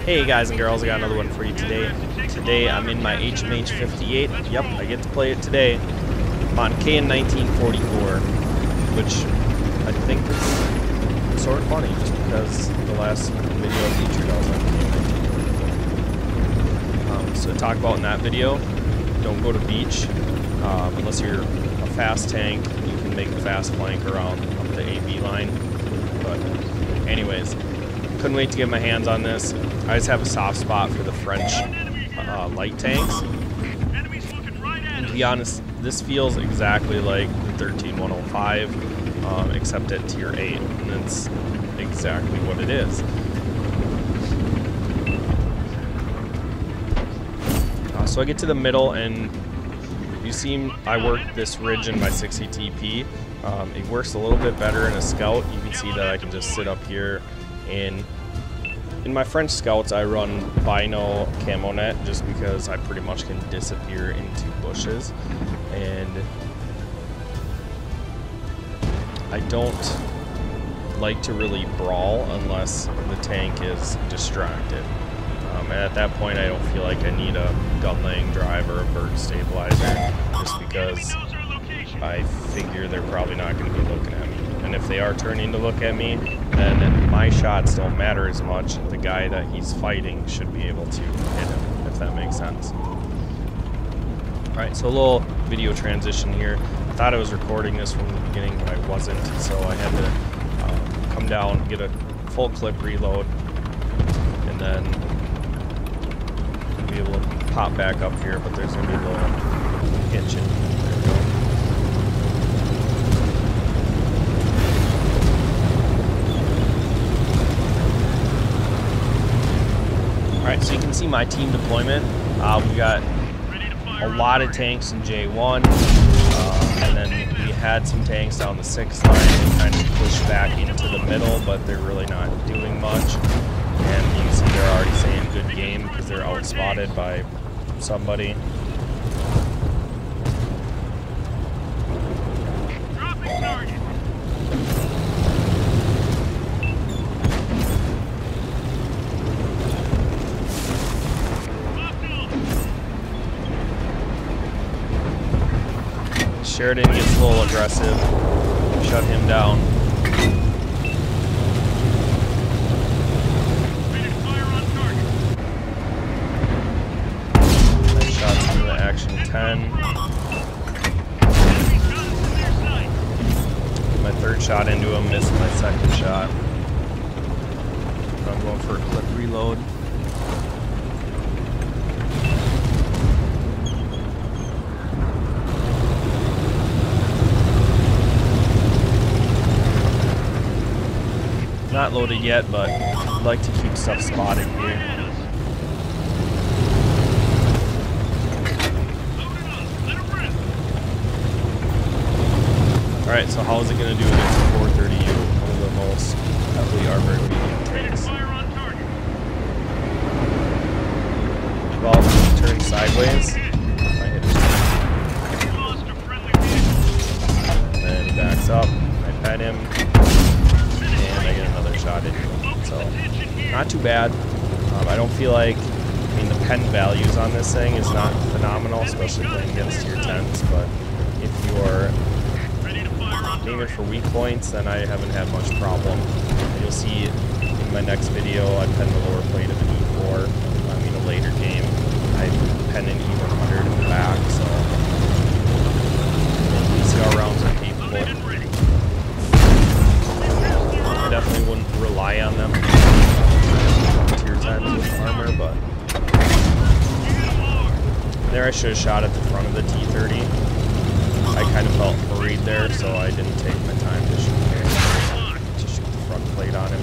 Hey guys and girls, I got another one for you today. Today I'm in my HMH 58. Yep, I get to play it today. I'm on KN 1944, which I think is sort of funny just because the last video I featured I was on KN 1944. So to talk about in that video, don't go to beach unless you're a fast tank. You can make a fast flank around up the AB line. But anyways, couldn't wait to get my hands on this. I just have a soft spot for the French light tanks. And to be honest, this feels exactly like the 13105, except at tier 8, and that's exactly what it is. So I get to the middle, and you see I work this ridge in my 60 TP. It works a little bit better in a scout. You can see that I can just sit up here. In my French scouts, I run Bino Camo Net just because I pretty much can disappear into bushes, and I don't like to really brawl unless the tank is distracted. And at that point, I don't feel like I need a gun laying drive or a bird stabilizer, just because I figure they're probably not going to be looking at me. And if they are turning to look at me, then my shots don't matter as much. The guy that he's fighting should be able to hit him, if that makes sense. Alright, so a little video transition here. I thought I was recording this from the beginning, but I wasn't, so I had to come down, get a full clip reload, and then be able to pop back up here, but there's going to be a little hitch in. There we go. Alright, so you can see my team deployment. We got a lot of tanks in J1, and then we had some tanks down the 6th line and kind of pushed back into the middle, but they're really not doing much. And you can see they're already saying good game because they're outspotted by somebody. Dropping target. Sheridan gets a little aggressive. Shut him down. Nice shots into the Action 10. My third shot into him, missed my second shot. I'm going for a clip reload. Not loaded yet, but I'd like to keep stuff spotted here. Alright, so how is it going to do against the 430U, one of the most heavily armored medium tanks? Well, turn sideways. I hit him. And then he backs up. I pet him. And I get another shot into him. So, not too bad. I don't feel like, I mean, the pen values on this thing is not phenomenal, especially playing against tier 10s, but if you're aiming for weak points, then I haven't had much problem. And you'll see in my next video, I pen the lower plate of an E4. I mean, a later game, I pen an even 100 in the back, so we'll see how rounds are capable. I definitely wouldn't rely on them tier 10s with armor, but there I should have shot at the front of the T30. I kind of felt worried there, so I didn't take my time to shoot the front plate on him.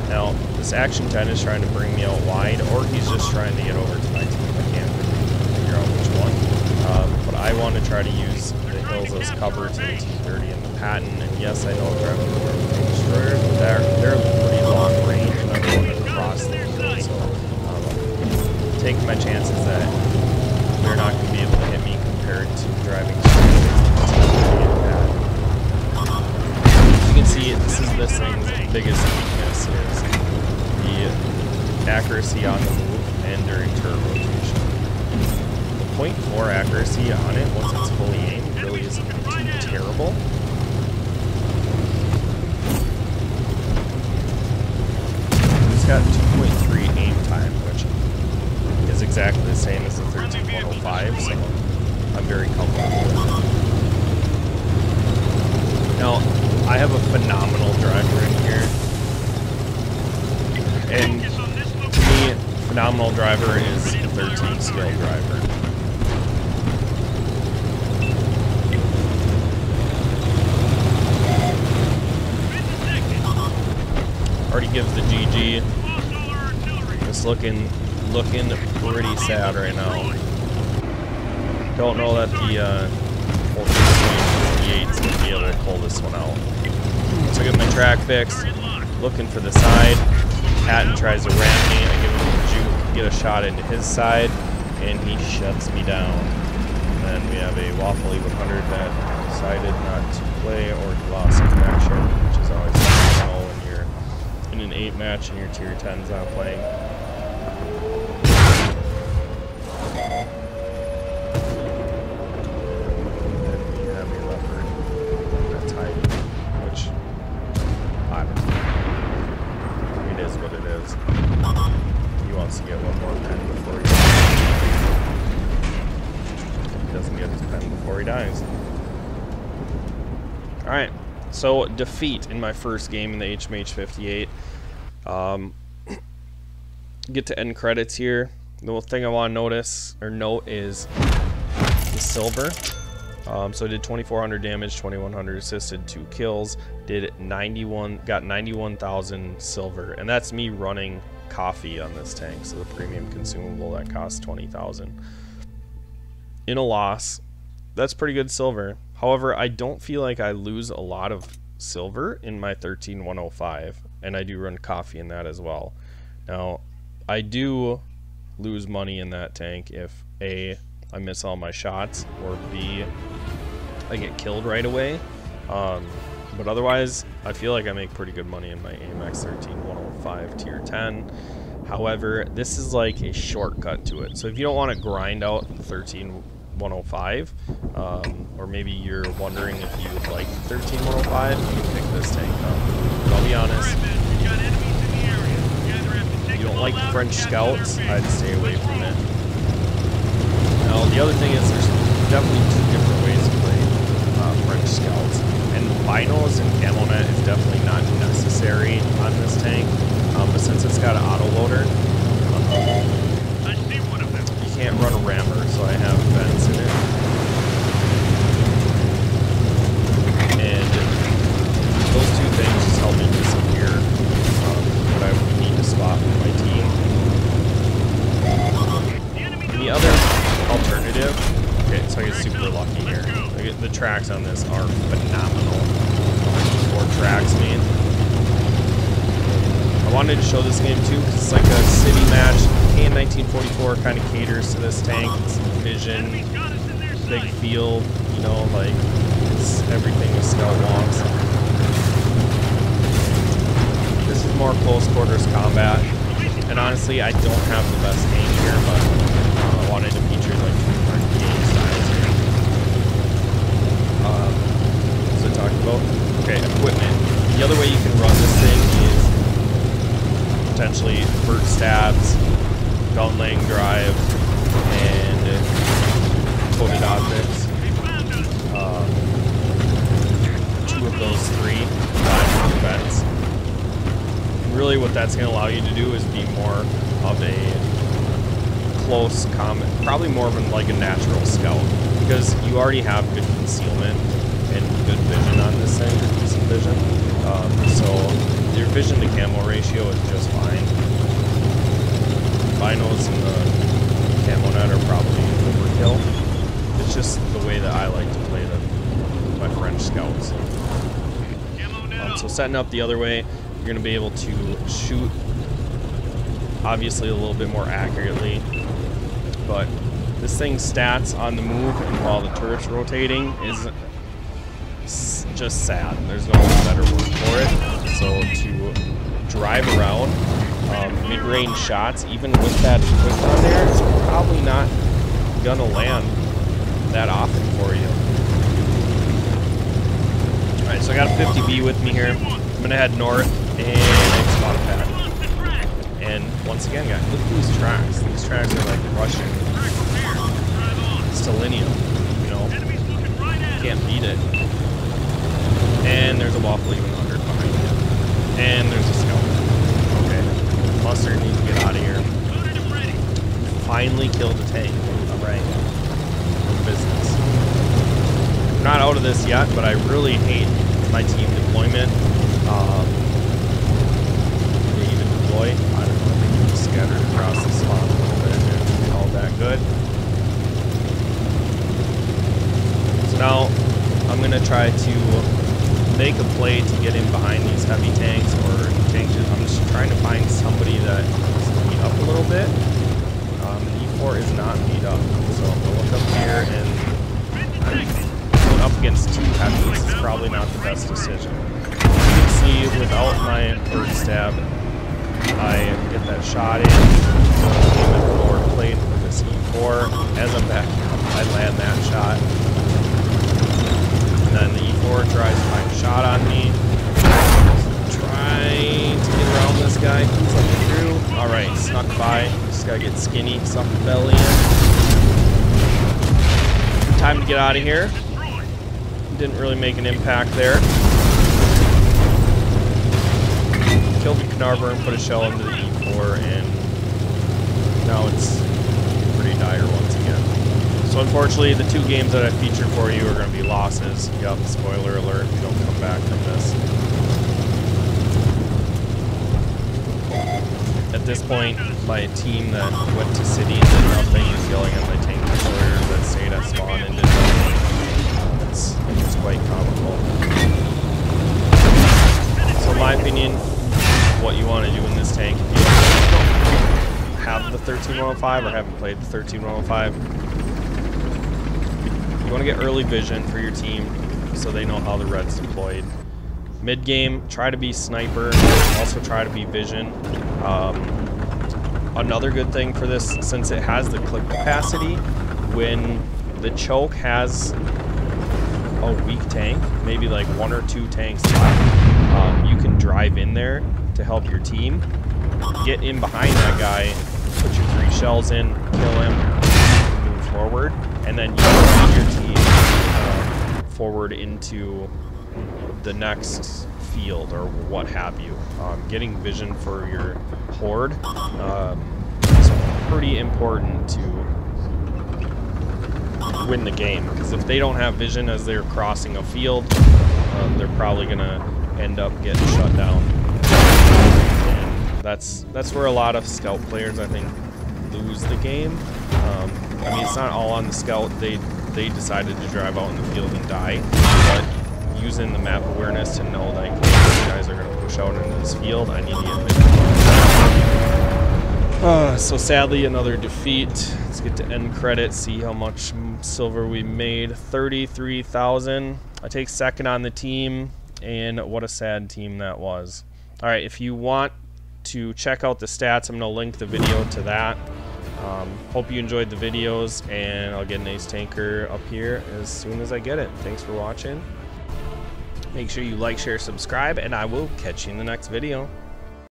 Now, this Action 10 is trying to bring me out wide, or he's just trying to get over to my team. I can't figure out which one. But I want to try to use the hills as cover to the T30 and the Patton. And yes, I know they're destroyers, but they're pretty long range, and I'm going to cross the field, so take my chances that they're not going to be able to hit me compared to driving straight. You can see this is this thing's biggest weakness is the accuracy on the move and during turret rotation. The 0.4 accuracy on it, once it's fully aimed, really isn't too terrible. It's got 2.3 aim time, which is exactly the same as the 13105, so I'm very comfortable with it. Now, I have a phenomenal driver in here, and to me, phenomenal driver is a 13 skill driver. Already gives the GG. It's looking pretty sad right now. Don't know that the 58's gonna be able to pull this one out. So I get my track fixed, looking for the side. Patton tries to ram me. I give him a juke, get a shot into his side, and he shuts me down. And then we have a Waffle 100 that decided not to play, or he lost connection, which is always fun to know when you're in an 8 match and your tier 10's not playing. To get one more pen before he doesn't get his pen before he dies. Alright, so defeat in my first game in the HMH 58. Get to end credits here. The one thing I want to note is the silver. So I did 2,400 damage, 2,100 assisted, 2 kills, got 91,000 silver, and that's me running coffee on this tank, so the premium consumable that costs 20,000. In a loss, that's pretty good silver. However, I don't feel like I lose a lot of silver in my 13105, and I do run coffee in that as well. Now, I do lose money in that tank if A, I miss all my shots, or B, I get killed right away. But otherwise, I feel like I make pretty good money in my AMX 13105 tier 10. However, this is like a shortcut to it. So if you don't want to grind out the 13105, or maybe you're wondering if you would like the 13105, you can pick this tank up. But I'll be honest, if you don't like the French Scouts, I'd stay away from it. Now, the other thing is there's definitely 2 different ways to play French Scouts. And binos and camo net is definitely not necessary on this tank, but since it's got an autoloader, you can't run a rammer, so I have vents in it. And those 2 things just help me disappear what I need to spot with my team. And the other alternative, okay, so I get super lucky here. The tracks on this are phenomenal. 4 tracks, man. I wanted to show this game too because it's like a city match. KN 1944 kind of caters to this tank. It's vision, big field, you know, like it's everything a scout wants. This is more close quarters combat, and honestly, I don't have the best aim here, but I wanted to feature like 2 different game styles here. What's I talking about? Okay, equipment. The other way you can run this thing is potentially vert stabs, down laying drive, and coated objects. 2 of those 3 events. Really what that's going to allow you to do is be more of a close combat, probably more of like a natural scout, because you already have good concealment and good vision on this thing, decent vision. So your vision to camo ratio is just fine. Binos and the camo net are probably overkill. It's just the way that I like to play my French scouts. So setting up the other way, you're going to be able to shoot obviously a little bit more accurately, but this thing's stats on the move and while the turret's rotating is just sad. There's no better word for it. So to drive around mid-range shots, even with that quick on there, it's probably not gonna land that often for you. Alright, so I got a 50B with me here. I'm gonna head north and spot a pad. And once again, guys, look at these tracks. These tracks are like Russian selenium, you know? Can't beat it. And there's a waffle even under behind you. And there's a scout. Okay. Mustard needs to get out of here. Finally killed the tank. Alright. Business. I'm not out of this yet, but I really hate my team deployment. They even deploy. I don't know, they even scattered across the spot a little bit and all that good. So now I'm gonna try to make a play to get in behind these heavy tanks or tanks. I'm just trying to find somebody that is beat up a little bit. The E4 is not beat up, so I'm gonna look up here, and going up against two heavies is probably not the best decision. You can see without my bird stab, I get that shot in, aim at the lower plate with this E4. As I'm backing up, I land that shot. And then the E4 tries to find a shot on me. Trying to get around this guy. He's looking through. Alright, snuck by. Just gotta get skinny, suck the belly in. Time to get out of here. Didn't really make an impact there. Killed the Carnarvon and put a shell into the E4, and now it's pretty dire once again. So unfortunately, the two games that I featured for you are going to be losses. Yup, spoiler alert, if you don't come back from this. At this point, my team that went to city and did nothing is yelling at my tank destroyers that stayed at spawn and did nothing. It's quite comical. So in my opinion, what you want to do in this tank, if you don't have the 13105 or haven't played the 13105, you want to get early vision for your team so they know how the red's deployed. Mid game, try to be sniper, also try to be vision. Another good thing for this, since it has the click capacity, when the choke has a weak tank, maybe like one or two tanks left, you can drive in there to help your team. Get in behind that guy, put your 3 shells in, kill him, move forward, and then you lead your team forward into the next field or what have you. Getting vision for your horde is pretty important to win the game, because if they don't have vision as they're crossing a field, they're probably gonna end up getting shut down. And that's where a lot of scout players, I think, lose the game. I mean, it's not all on the scout. They decided to drive out in the field and die, but using the map awareness to know like these guys are gonna push out into this field, I need to get vision. So sadly, another defeat. Let's get to end credit, see how much silver we made. 33,000. I take second on the team, and what a sad team that was. All right, if you want to check out the stats, I'm gonna link the video to that. Hope you enjoyed the videos, and I'll get an ace tanker up here as soon as I get it. Thanks for watching. Make sure you like, share, subscribe, and I will catch you in the next video.